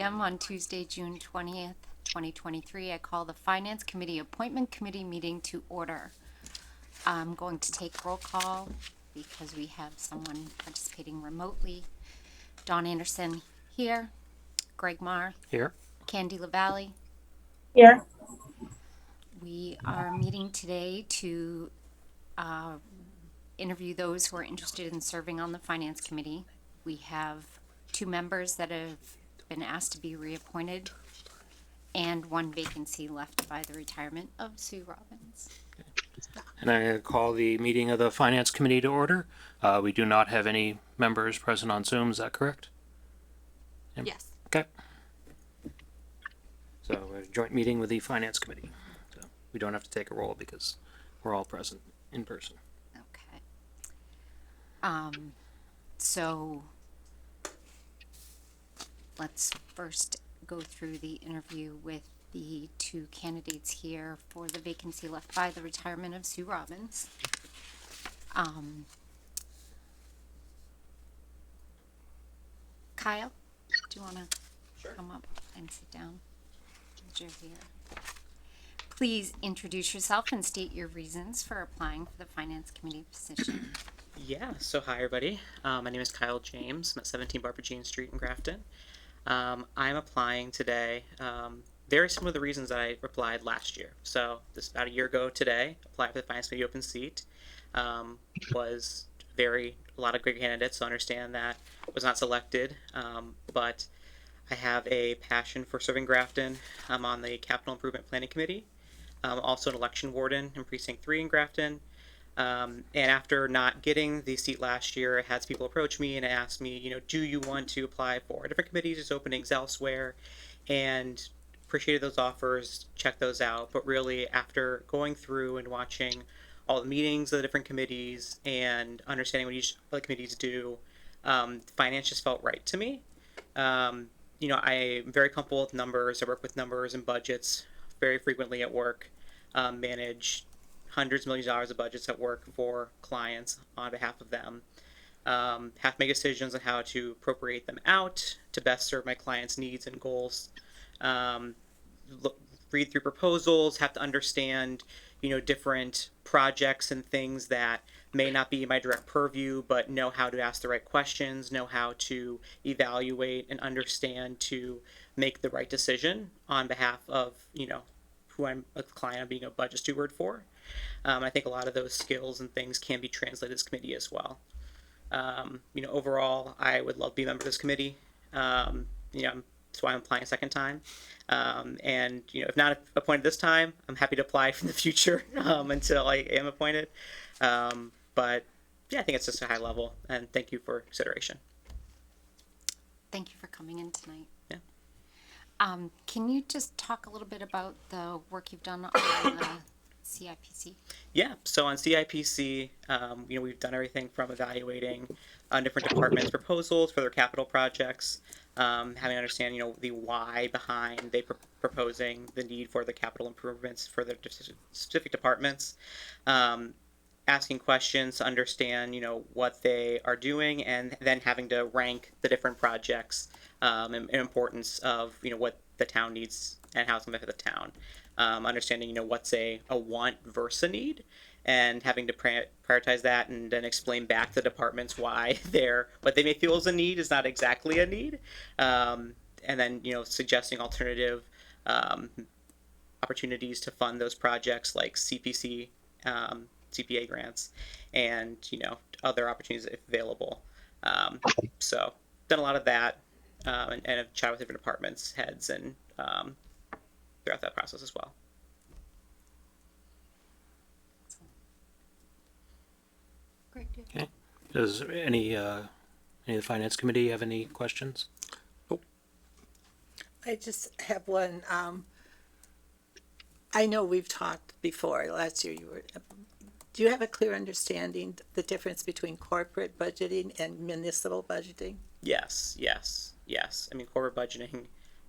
p.m. on Tuesday, June 20th, 2023. I call the Finance Committee Appointment Committee meeting to order. I'm going to take roll call because we have someone participating remotely. Dawn Anderson here, Greg Marr, Here. Candy LaValle. Here. We are meeting today to interview those who are interested in serving on the Finance Committee. We have 2 members that have been asked to be reappointed and 1 vacancy left by the retirement of Sue Robbins. And I call the meeting of the Finance Committee to order. We do not have any members present on Zoom, is that correct? Yes. Okay. So we're a joint meeting with the Finance Committee. So we don't have to take a roll because we're all present in person. Okay. So let's first go through the interview with the 2 candidates here for the vacancy left by the retirement of Sue Robbins. Kyle, do you want to come up and sit down? Since you're here. Please introduce yourself and state your reasons for applying for the Finance Committee position. Yeah, so hi everybody. My name is Kyle James. I'm at 17 Barbara Jean Street in Grafton. I'm applying today. Very similar to the reasons that I applied last year. So this about a year ago today, applied for the Finance Committee open seat. Was a lot of great candidates, so I understand that was not selected. But I have a passion for serving Grafton. I'm on the Capital Improvement Planning Committee. Also an election warden in Precinct 3 in Grafton. And after not getting the seat last year, I had some people approach me and ask me, do you want to apply for different committees? There's openings elsewhere, and appreciated those offers, checked those out. But really, after going through and watching all the meetings of the different committees and understanding what each of the committees do, finance just felt right to me. I'm very comfortable with numbers. I work with numbers and budgets very frequently at work, manage hundreds of millions of dollars of budgets at work for clients on behalf of them. Have to make decisions on how to appropriate them out to best serve my clients' needs and goals. Read through proposals, have to understand, different projects and things that may not be my direct purview, but know how to ask the right questions, know how to evaluate and understand to make the right decision on behalf of, who I'm a client I'm being a budget steward for. I think a lot of those skills and things can be translated to this committee as well. Overall, I would love to be a member of this committee. That's why I'm applying a second time. And if not appointed this time, I'm happy to apply for the future until I am appointed. But yeah, I think it's just a high level, and thank you for consideration. Thank you for coming in tonight. Yeah. Can you just talk a little bit about the work you've done on the CIPC? Yeah, so on CIPC, we've done everything from evaluating different departments' proposals for their capital projects, having to understand, the why behind they proposing the need for the capital improvements for their specific departments, asking questions to understand, what they are doing, and then having to rank the different projects and importance of, what the town needs and how it's going to benefit the town. Understanding, what's a want versus a need, and having to prioritize that, and then explain back to the departments why what they may feel is a need is not exactly a need, and then suggesting alternative opportunities to fund those projects like CPC, CPA grants, and other opportunities if available. So done a lot of that, and have chatted with different departments heads and throughout that process as well. Great. Okay. Does any of the Finance Committee have any questions? I just have one. I know we've talked before. Last year do you have a clear understanding the difference between corporate budgeting and municipal budgeting? Yes. I mean, corporate budgeting,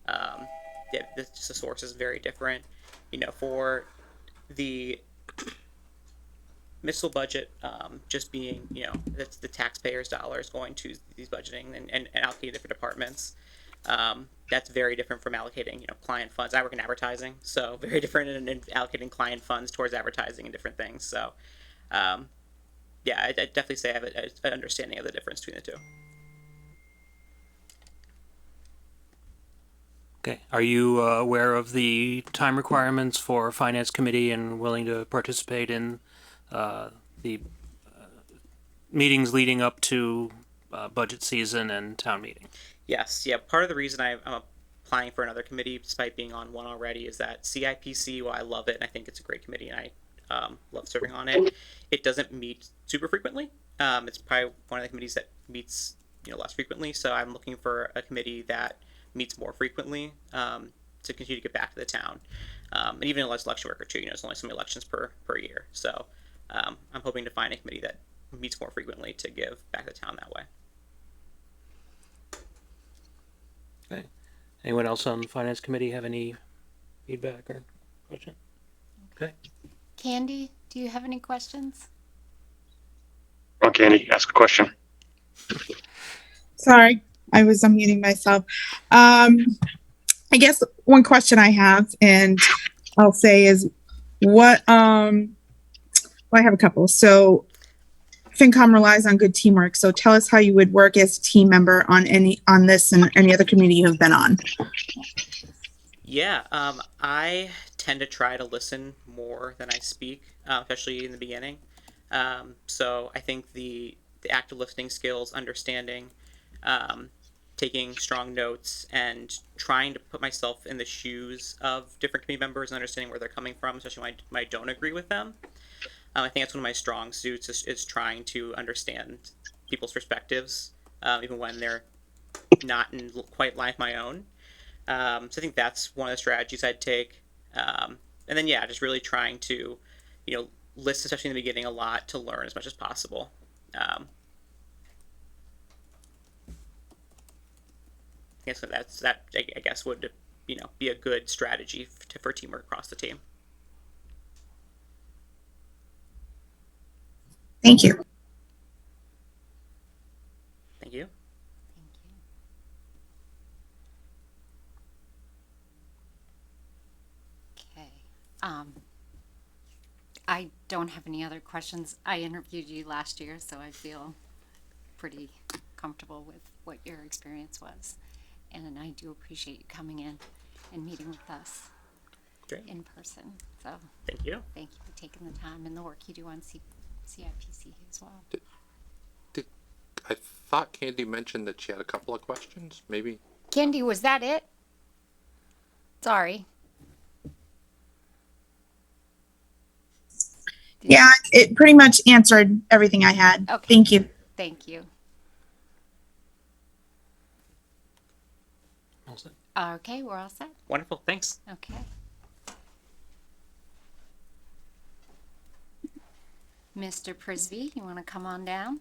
the source is very different. For the municipal budget, just being, that's the taxpayers' dollars going to these budgeting and allocating different departments. That's very different from allocating, client funds. I work in advertising, so very different in allocating client funds towards advertising and different things. So, yeah, I definitely say I have an understanding of the difference between the two. Okay. Are you aware of the time requirements for finance committee and willing to participate in the meetings leading up to budget season and town meeting? Yes, yeah. Part of the reason I'm applying for another committee, despite being on one already, is that CIPC. While I love it and I think it's a great committee, and I love serving on it, it doesn't meet super frequently. It's probably one of the committees that meets less frequently. So I'm looking for a committee that meets more frequently to continue to get back to the town, and even less election work or two. There's only so many elections per year, so I'm hoping to find a committee that meets more frequently to give back to the town that way. Okay. Anyone else on the finance committee have any feedback or question? Okay. Candy, do you have any questions? Come on, Candy, ask a question. Sorry, I was unmuting myself. I guess one question I have, and I'll say is what, well, I have a couple. So FinCom relies on good teamwork. So tell us how you would work as a team member on this and any other committee you have been on. Yeah, I tend to try to listen more than I speak, especially in the beginning. So I think the active listening skills, understanding, taking strong notes, and trying to put myself in the shoes of different committee members and understanding where they're coming from, especially when I don't agree with them. I think that's one of my strong suits is trying to understand people's perspectives, even when they're not in quite line with my own. So I think that's one of the strategies I'd take. And then, yeah, just really trying to, listen, especially in the beginning, a lot to learn as much as possible. I guess that I guess would, be a good strategy for teamwork across the team. Thank you. Thank you. Okay. I don't have any other questions. I interviewed you last year, so I feel pretty comfortable with what your experience was. And I do appreciate you coming in and meeting with us Great. in person. So Thank you. thank you for taking the time and the work you do on CIPC as well. I thought Candy mentioned that she had a couple of questions, maybe? Candy, was that it? Sorry. Yeah, it pretty much answered everything I had. Okay. Thank you. Thank you. All set. Okay, we're all set. Wonderful. Thanks. Okay. Mr. Prisby, you want to come on down?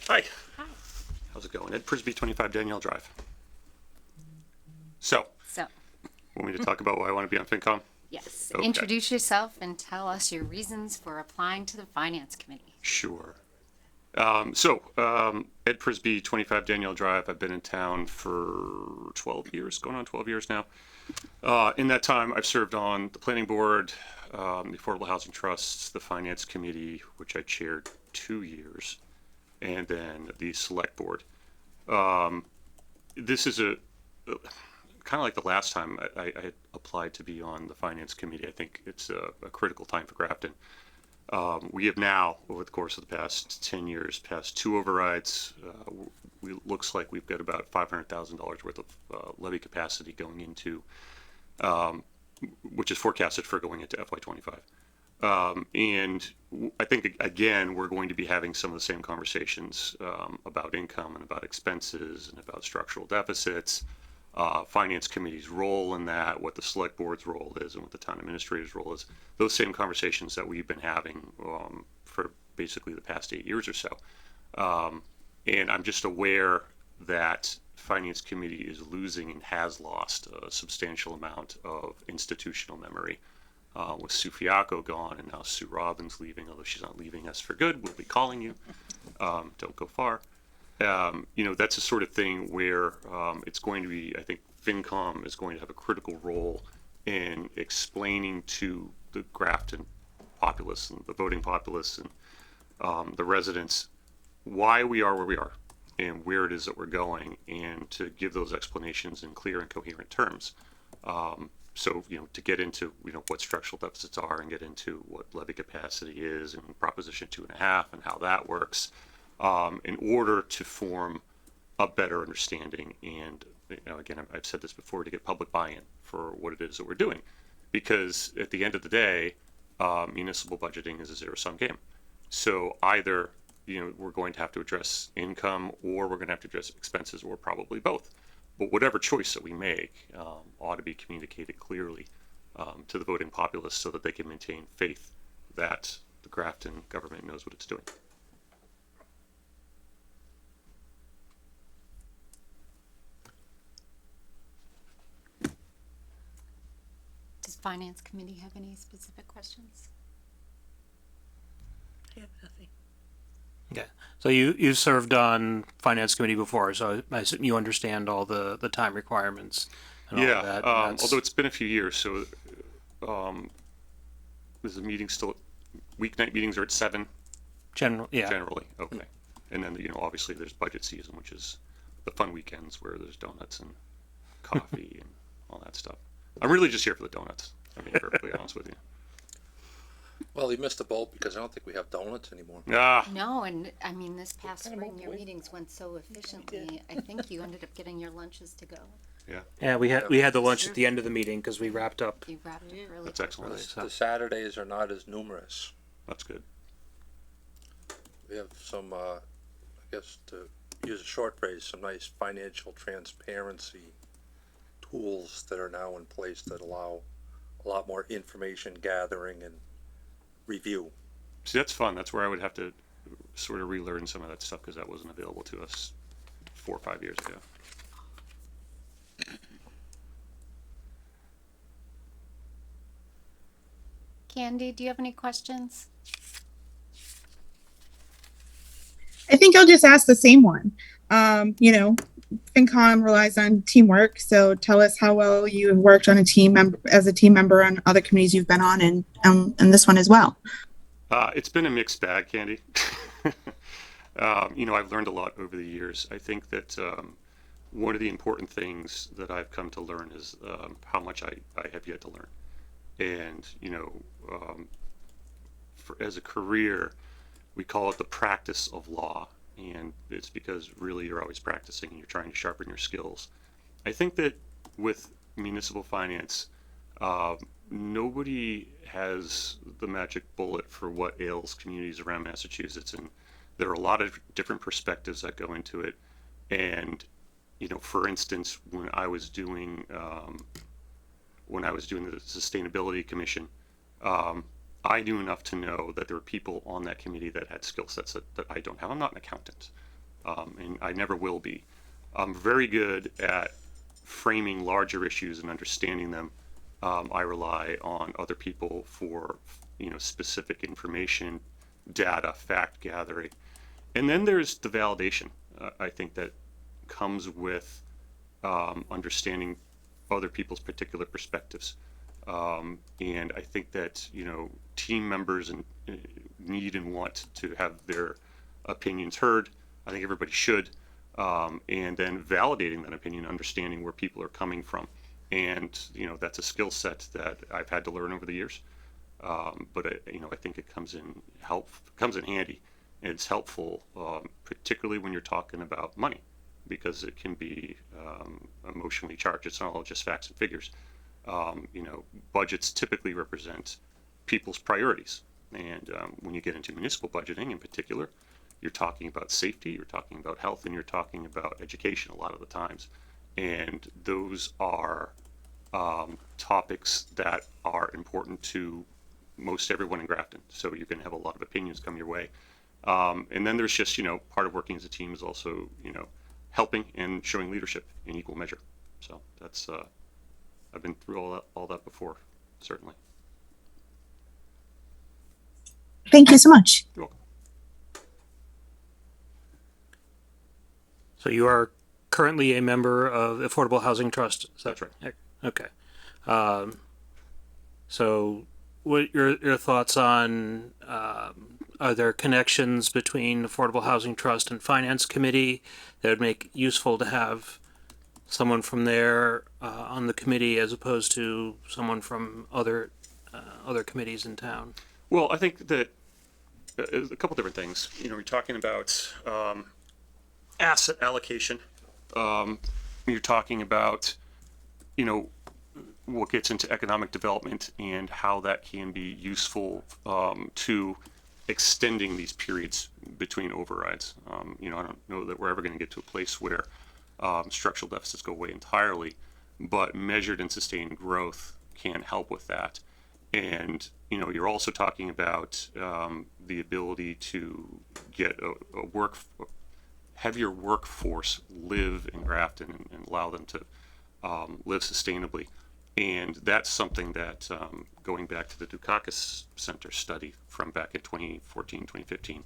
Hi, Hi. how's it going? Ed Prisby, 25 Danielle Drive. So, So, want me to talk about why I want to be on FinCom? yes, Okay. introduce yourself and tell us your reasons for applying to the Finance Committee. Sure. Ed Prisby, 25 Danielle Drive. I've been in town for 12 years, going on 12 years now. In that time, I've served on the Planning Board, the Affordable Housing Trust, the Finance Committee, which I chaired 2 years, and then the Select Board. This is kind of like the last time I had applied to be on the Finance Committee. I think it's a critical time for Grafton. We have now, over the course of the past 10 years, passed 2 overrides. Looks like we've got about $500,000 worth of levy capacity going into, which is forecasted for going into FY25. And I think, again, we're going to be having some of the same conversations about income and about expenses and about structural deficits, Finance Committee's role in that, what the Select Board's role is, and what the Town Administrator's role is. Those same conversations that we've been having for basically the past 8 years or so. And I'm just aware that Finance Committee is losing and has lost a substantial amount of institutional memory. with Sue Fiacco gone and now Sue Robbins leaving, although she's not leaving us for good. We'll be calling you. Don't go far. That's the sort of thing where it's going to be, I think FinCom is going to have a critical role in explaining to the Grafton populace and the voting populace and the residents why we are where we are and where it is that we're going, and to give those explanations in clear and coherent terms. So, to get into, what structural deficits are and get into what levy capacity is and Proposition 2.5 and how that works, in order to form a better understanding. And, again, I've said this before, to get public buy-in for what it is that we're doing. Because at the end of the day, municipal budgeting is a zero-sum game. So either, we're going to have to address income, or we're going to have to address expenses, or probably both. But whatever choice that we make ought to be communicated clearly to the voting populace, so that they can maintain faith that the Grafton government knows what it's doing. Does Finance Committee have any specific questions? I have nothing. Okay. So you served on Finance Committee before, so I assume you understand all the time requirements and all of that. and that's- Although it's been a few years, so is the meeting still, weeknight meetings are at 7 yeah. generally? Okay. And then, obviously there's budget season, which is the fun weekends where there's donuts and coffee and all that stuff. I'm really just here for the donuts. I'm being perfectly honest with you. Well, you missed the boat because I don't think we have donuts anymore. Ah, No, and I mean, this past Kind of spring, your hopefully. meetings went so efficiently. I think you ended up getting your lunches to go. Yeah, we had the lunch at the end of the meeting because we wrapped up. You wrapped it really that's quickly. excellent. So- The Saturdays are not as numerous. That's good. We have some, I guess to use a short phrase, some nice financial transparency tools that are now in place that allow a lot more information gathering and review. See, that's fun. That's where I would have to sort of relearn some of that stuff, because that wasn't available to us 4 or 5 years ago. Candy, do you have any questions? I think I'll just ask the same one. FinCom relies on teamwork, so tell us how well you have worked on as a team member on other committees you've been on, and this one as well. It's been a mixed bag, Candy. I've learned a lot over the years. I think that one of the important things that I've come to learn is how much I have yet to learn. And, as a career, we call it the practice of law. And it's because really you're always practicing and you're trying to sharpen your skills. I think that with municipal finance, nobody has the magic bullet for what ails communities around Massachusetts. And there are a lot of different perspectives that go into it. And, for instance, when I was doing the Sustainability Commission, I knew enough to know that there were people on that committee that had skill sets that I don't have. I'm not an accountant, and I never will be. I'm very good at framing larger issues and understanding them. I rely on other people for, specific information, data, fact gathering. And then there's the validation, I think, that comes with understanding other people's particular perspectives. And I think that, team members need and want to have their opinions heard. I think everybody should. And then validating that opinion, understanding where people are coming from. And, that's a skill set that I've had to learn over the years. But I think it comes in handy, and it's helpful, particularly when you're talking about money, because it can be emotionally charged. It's not all just facts and figures. Budgets typically represent people's priorities. And when you get into municipal budgeting in particular, you're talking about safety, you're talking about health, and you're talking about education a lot of the times. And those are topics that are important to most everyone in Grafton. So you're going to have a lot of opinions come your way. And then there's just, part of working as a team is also, helping and showing leadership in equal measure. So that's, I've been through all that before, certainly. Thank you so much. You're welcome. So you are currently a member of Affordable Housing Trust? Is that That's right. Okay. So what your thoughts on, are there connections between Affordable Housing Trust and Finance Committee that would make useful to have someone from there, on the committee as opposed to someone from other committees in town? Well, I think that a couple different things. You know, we're talking about asset allocation. You're talking about, you know, what gets into economic development and how that can be useful to extending these periods between overrides. You know, I don't know that we're ever going to get to a place where structural deficits go away entirely, but measured and sustained growth can help with that. And, you know, you're also talking about the ability to get have your workforce live in Grafton and allow them to live sustainably. And that's something that, going back to the Dukakis Center study from back in 2014, 2015,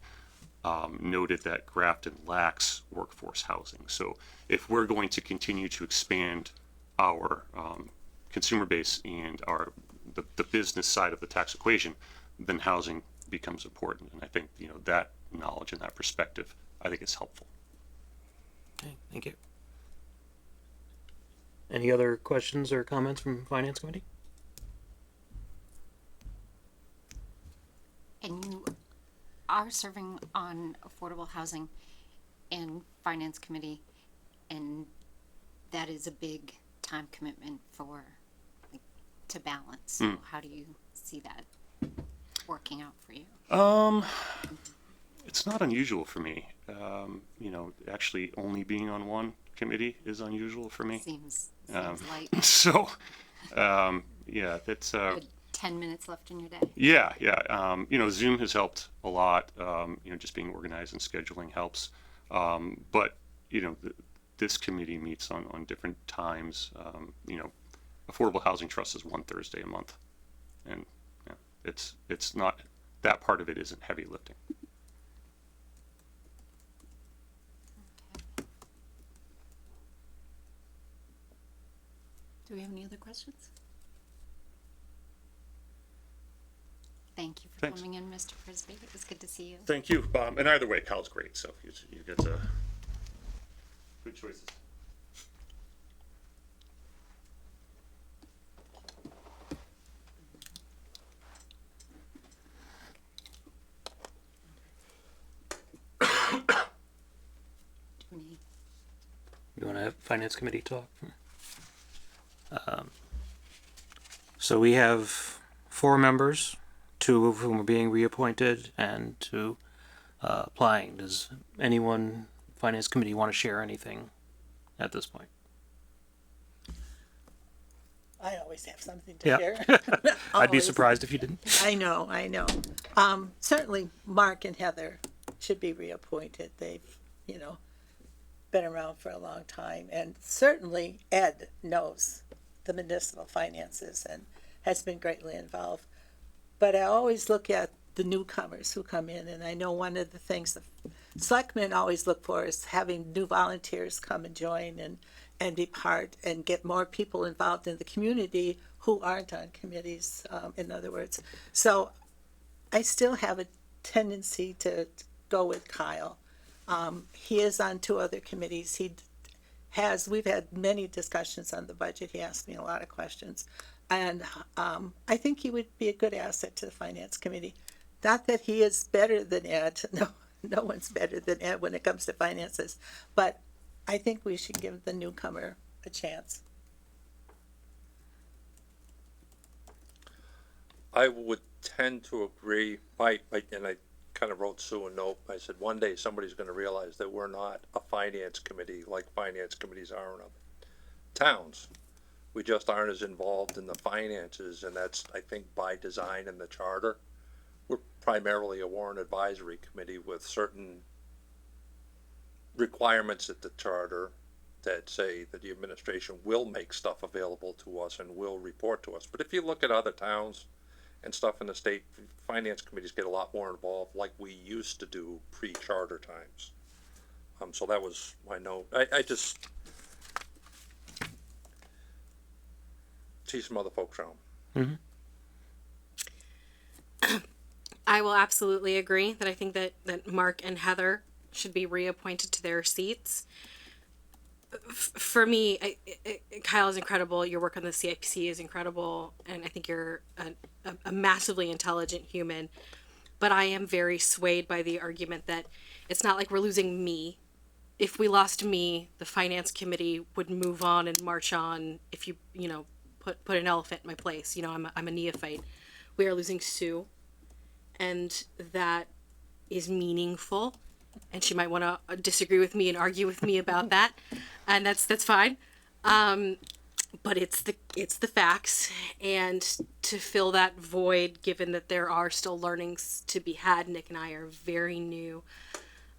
noted that Grafton lacks workforce housing. So if we're going to continue to expand our consumer base and the business side of the tax equation, then housing becomes important. And I think, you know, that knowledge and that perspective, I think is helpful. Okay, thank you. Any other questions or comments from Finance Committee? And you are serving on Affordable Housing and Finance Committee, and that is a big time commitment for, like, to balance. So how do you see that working out for you? It's not unusual for me. You know, actually only being on one committee is unusual for me. Seems like So, yeah, that's, good 10 minutes left in your day. yeah. You know, Zoom has helped a lot. You know, just being organized and scheduling helps. But, you know, this committee meets on different times. You know, Affordable Housing Trust is one Thursday a month. And yeah, it's not, that part of it isn't heavy lifting. Do we have any other questions? Thank you for Thanks. coming in, Mr. Frisbee. It was good to see you. Thank you. And either way, Kyle's great. So you get good choices. Do we need- You want to have Finance Committee talk? So we have 4 members, 2 of whom are being reappointed and 2 applying. Does anyone, Finance Committee, want to share anything at this point? I always have something to Yeah. share. I'd be Always. surprised if you didn't. I know. Certainly Mark and Heather should be reappointed. They've, you know, been around for a long time. And certainly Ed knows the municipal finances and has been greatly involved. But I always look at the newcomers who come in, and I know one of the things the selectmen always look for is having new volunteers come and join and be part and get more people involved in the community who aren't on committees, in other words. So I still have a tendency to go with Kyle. He is on 2 other committees. We've had many discussions on the budget. He asked me a lot of questions. And I think he would be a good asset to the Finance Committee. Not that he is better than Ed. No one's better than Ed when it comes to finances. But I think we should give the newcomer a chance. I would tend to agree. And I kind of wrote Sue a note. I said, one day somebody's going to realize that we're not a finance committee like finance committees are in other towns. We just aren't as involved in the finances, and that's, I think, by design in the charter. We're primarily a warrant advisory committee with certain requirements at the charter that say that the administration will make stuff available to us and will report to us. But if you look at other towns, and stuff in the state finance committees get a lot more involved like we used to do pre-charter times. So that was my note. I just see some other folks around. I will absolutely agree that I think that Mark and Heather should be reappointed to their seats. For me, Kyle is incredible. Your work on the CIPC is incredible, and I think you're a massively intelligent human. But I am very swayed by the argument that it's not like we're losing me. If we lost me, the finance committee would move on and march on. If you put an elephant in my place, I'm a neophyte. We are losing Sue, and that is meaningful. And she might want to disagree with me and argue with me about that, and that's fine. But it's the facts, and to fill that void, given that there are still learnings to be had, Nick and I are very new.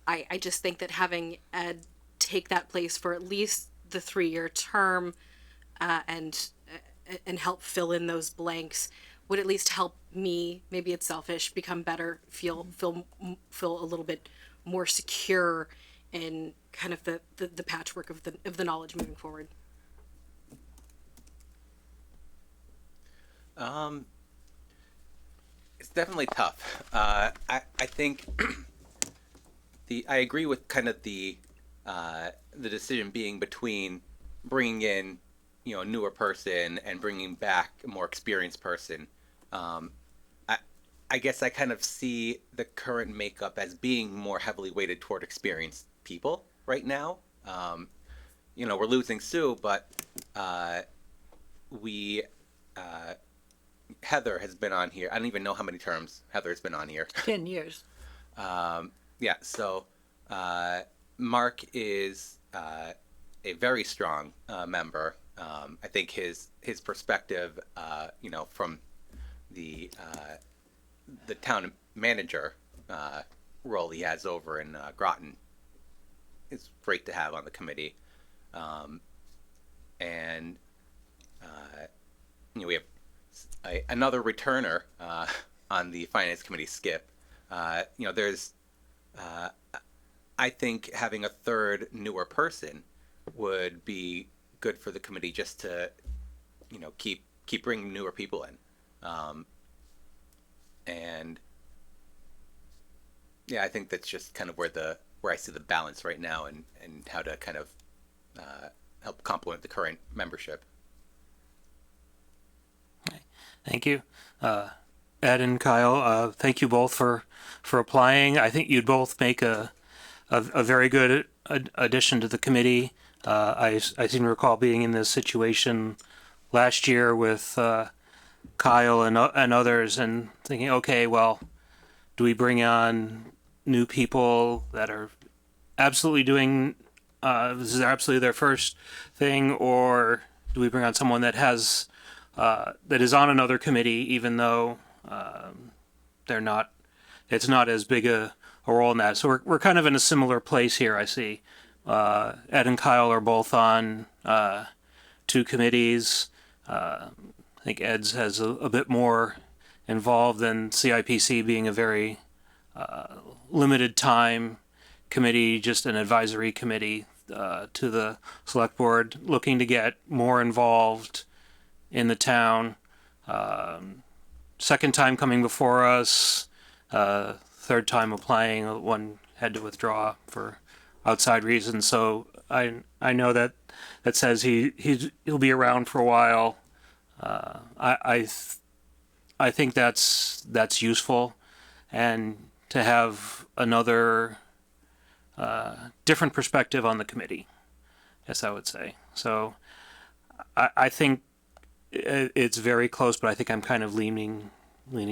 I just think that having Ed take that place for at least the 3-year term, and help fill in those blanks would at least help me. Maybe it's selfish. Become better. Feel a little bit more secure in kind of the patchwork of the knowledge moving forward. It's definitely tough. I think I agree with kind of the decision being between bringing in a newer person and bringing back a more experienced person. I guess I kind of see the current makeup as being more heavily weighted toward experienced people right now. We're losing Sue, but Heather has been on here. I don't even know how many terms Heather's been on here. 10 years. So Mark is a very strong member. I think his perspective, from the town manager role he has over in Groton is great to have on the committee. And we have another returner on the finance committee, Skip. There's I think having a third newer person would be good for the committee, just to keep bringing newer people in. And yeah, I think that's just kind of where I see the balance right now, and how to kind of help complement the current membership. Thank you. Ed and Kyle, thank you both for applying. I think you'd both make a very good addition to the committee. I seem to recall being in this situation last year with Kyle and others, and thinking, okay, well, do we bring on new people that are absolutely doing this is absolutely their first thing, or do we bring on someone that has that is on another committee, even though they're not? It's not as big a role in that. So we're kind of in a similar place here. I see Ed and Kyle are both on 2 committees. I think Ed's has a bit more involved than CIPC, being a very limited time committee, just an advisory committee to the select board, looking to get more involved in the town. Second time coming before us, third time applying. One had to withdraw for outside reasons. So I know that says he'll be around for a while. I think that's useful, and to have another different perspective on the committee, yes, I would say. So I think it's very close, but I think I'm kind of leaning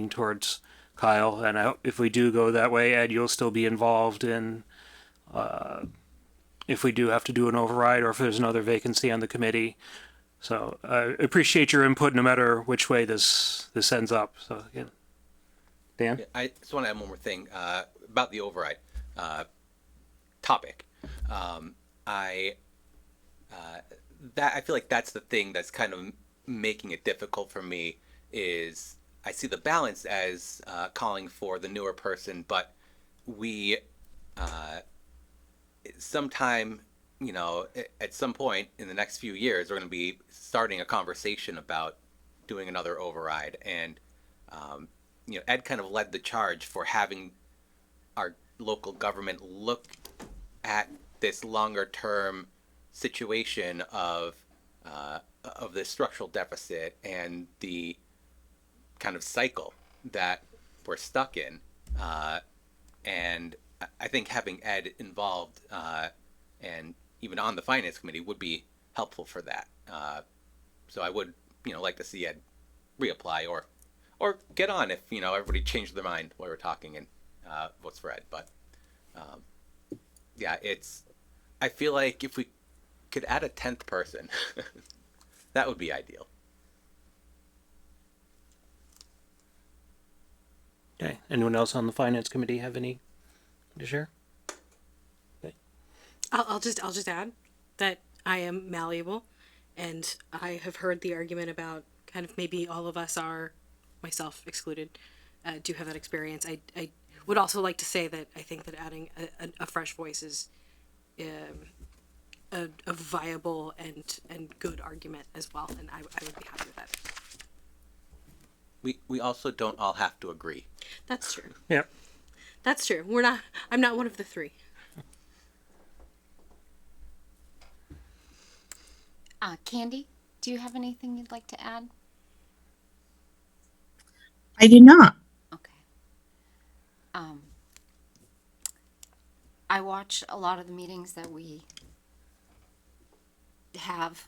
towards Kyle. And if we do go that way, Ed, you'll still be involved in if we do have to do an override, or if there's another vacancy on the committee. So I appreciate your input, no matter which way this ends up. So again, Dan? Yeah, I just want to add one more thing about the override topic. I feel like that's the thing that's kind of making it difficult for me, is I see the balance as calling for the newer person, but we sometime, at some point in the next few years, we're going to be starting a conversation about doing another override. And, Ed kind of led the charge for having our local government look at this longer term situation of the structural deficit and the kind of cycle that we're stuck in. And I think having Ed involved and even on the finance committee would be helpful for that. So I would, like to see Ed reapply or get on if everybody changed their mind while we're talking and votes for Ed. But yeah, I feel like if we could add a 10th person, that would be ideal. Okay. Anyone else on the finance committee have any to share? I'll just add that I am malleable, and I have heard the argument about kind of maybe all of us are, myself excluded, do have that experience. I would also like to say that I think that adding a fresh voice is a viable and good argument as well, and I would be happy with that. We also don't all have to agree. That's true. Yep. That's true. I'm not one of the three. Candy, do you have anything you'd like to add? I do not. Okay. I watch a lot of the meetings that we have.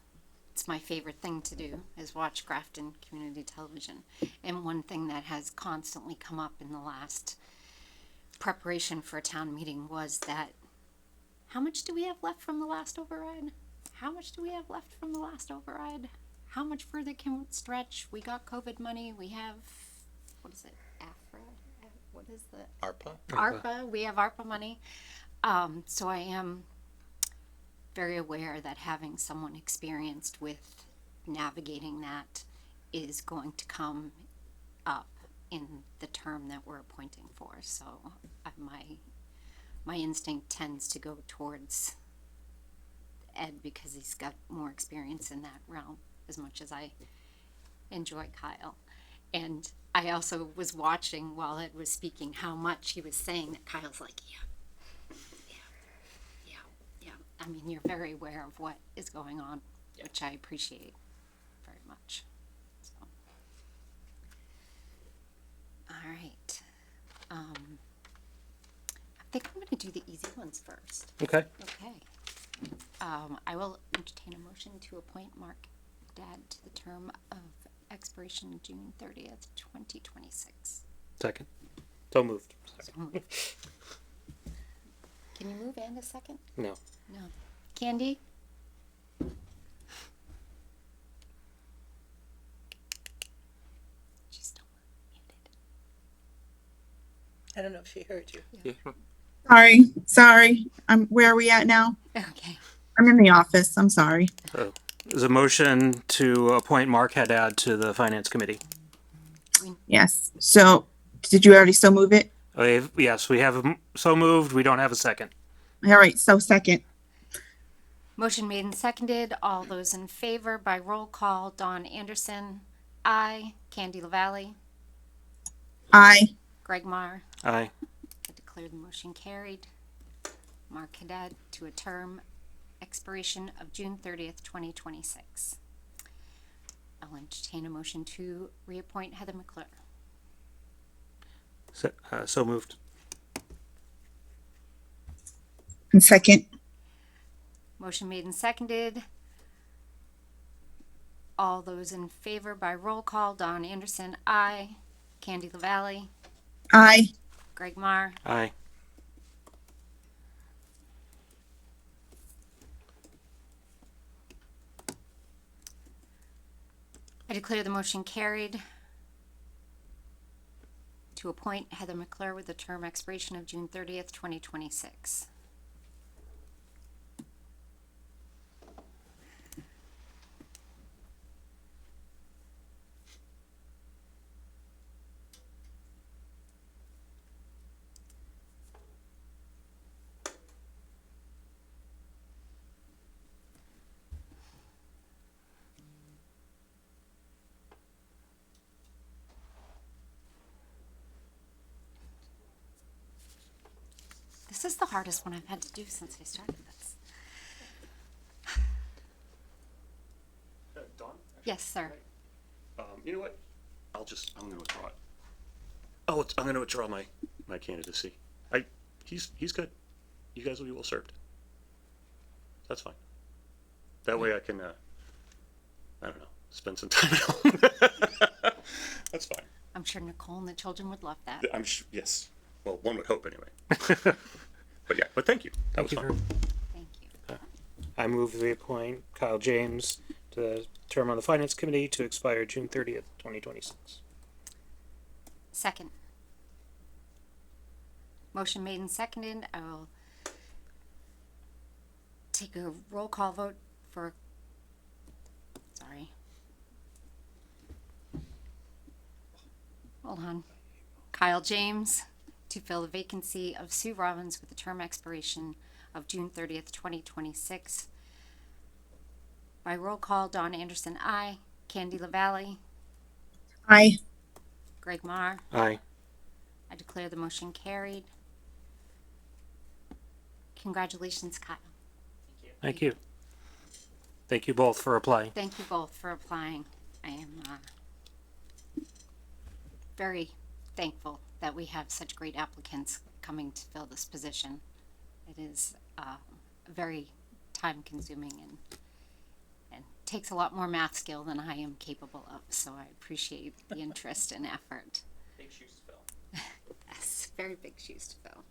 It's my favorite thing to do is watch Grafton Community Television. And one thing that has constantly come up in the last preparation for a town meeting was that how much do we have left from the last override? How much do we have left from the last override? How much further can it stretch? We got COVID money. We have, what is it? AFRA? What is the ARPA? ARPA? We have ARPA money. So I am very aware that having someone experienced with navigating that is going to come up in the term that we're appointing for. So my instinct tends to go towards Ed because he's got more experience in that realm, as much as I enjoy Kyle. And I also was watching while Ed was speaking how much he was saying that Kyle's like, yeah. I mean, you're very aware of what is going on, which I appreciate very much. So. All right. I think I'm going to do the easy ones first. Okay. Okay. I will entertain a motion to appoint Mark Dad to the term of expiration June 30th, 2026. Second. So moved. So moved. Can you move and a second? No. No. Candy? She's still muted. I don't know if she heard you. Sorry. Where are we at now? Okay. I'm in the office. I'm sorry. So there's a motion to appoint Mark Haddad to the finance committee. Yes. So, did you already so move it? Yes, we have so moved. We don't have a second. All right. So second. Motion made and seconded. All those in favor by roll call. Dawn Anderson. Aye. Candy LaValle. Aye. Greg Marr. Aye. I declare the motion carried. Mark Haddad to a term expiration of June 30th, 2026. I'll entertain a motion to reappoint Heather McClure. So moved. And second. Motion made and seconded. All those in favor by roll call. Dawn Anderson, aye. Candy LaValle. Aye. Greg Marr. Aye. I declare the motion carried to appoint Heather McClure with a term expiration of June 30th, 2026. This is the hardest one I've had to do since I started this. Dawn? Yes, sir. You know what? I'm gonna withdraw it. Oh, I'm gonna withdraw my candidacy. He's good. You guys will be well served. That's fine. That way I can, I don't know, spend some time at home. That's fine. I'm sure Nicole and the children would love that. Yes. Well, one would hope anyway. But yeah, but thank you. That Thank was you. fun. Thank you. I move we appoint Kyle James to the term on the Finance Committee to expire June 30th, 2026. Second. Motion made and seconded. I will take a roll call vote for, sorry. Hold on. Kyle James to fill the vacancy of Sue Robbins with the term expiration of June 30th, 2026. By roll call, Dawn Anderson, aye. Candy LaValle, Aye. Greg Marr. Aye. I declare the motion carried. Congratulations, Kyle. Thank you. Thank you both for applying. Thank you both for applying. I am very thankful that we have such great applicants coming to fill this position. It is very time consuming and takes a lot more math skill than I am capable of, so I appreciate the interest and effort. Big shoes to fill. Yes, very big shoes to fill.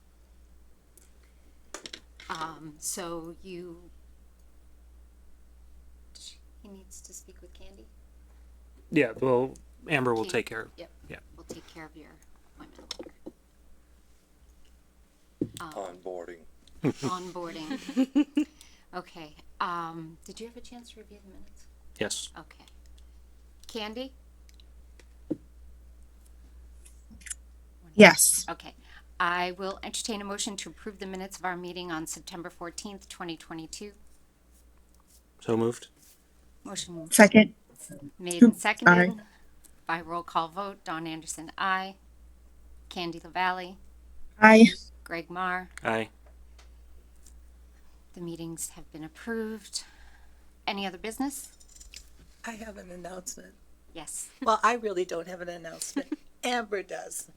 So he needs to speak with Candy? Yeah, well, Amber will Candy. take care of. Yep. Yeah. We'll take care of your appointment Onboarding. onboarding. Okay, did you have a chance to review the minutes? Yes. Okay. Candy? Yes. Okay. I will entertain a motion to approve the minutes of our meeting on September 14th, 2022. So moved. Motion Second. made and Aye. seconded by roll call vote. Dawn Anderson, aye. Candy LaValle, Aye. Greg Marr. Aye. The meetings have been approved. Any other business? I have an announcement. Yes. Well, I really don't have an announcement. Amber does.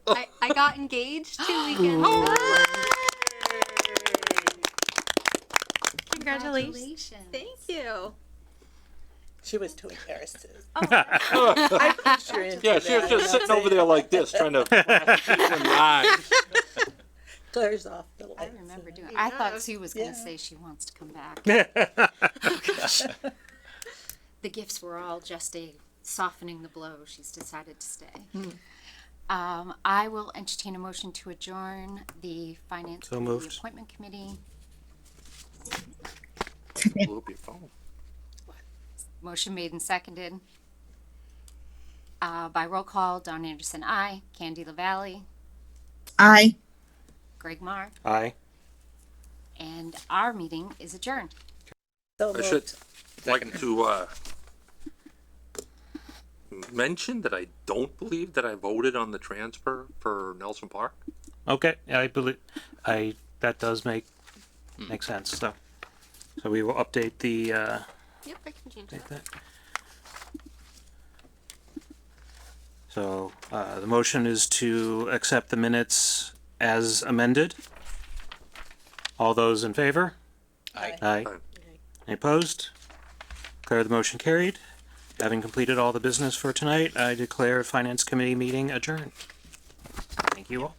I got engaged 2 weekends ago. Congratulations. Thank you. She was too embarrassed to. Oh. I pushed her into Yeah, she was that. just sitting over there like this, trying to flash some lights. Clears off the I lights. remember doing. I thought Sue was going to Yeah. say she wants to come back. Oh, gosh. The gifts were all just a softening the blow. She's decided to stay. I will entertain a motion to adjourn the Finance So Committee moved. Appointment Committee. Blew up your phone. Motion made and seconded. By roll call, Dawn Anderson, aye. Candy LaValle, Aye. Greg Marr, Aye. and our meeting is adjourned. So I should moved. like to mention that I don't believe that I voted on the transfer for Nelson Park. Okay. I believe that does make sense. So we will update the Yep, I can change take that. that. So the motion is to accept the minutes as amended. All those in favor? Aye. Aye. Any opposed? Declare the motion carried. Having completed all the business for tonight, I declare Finance Committee meeting adjourned. Thank you all.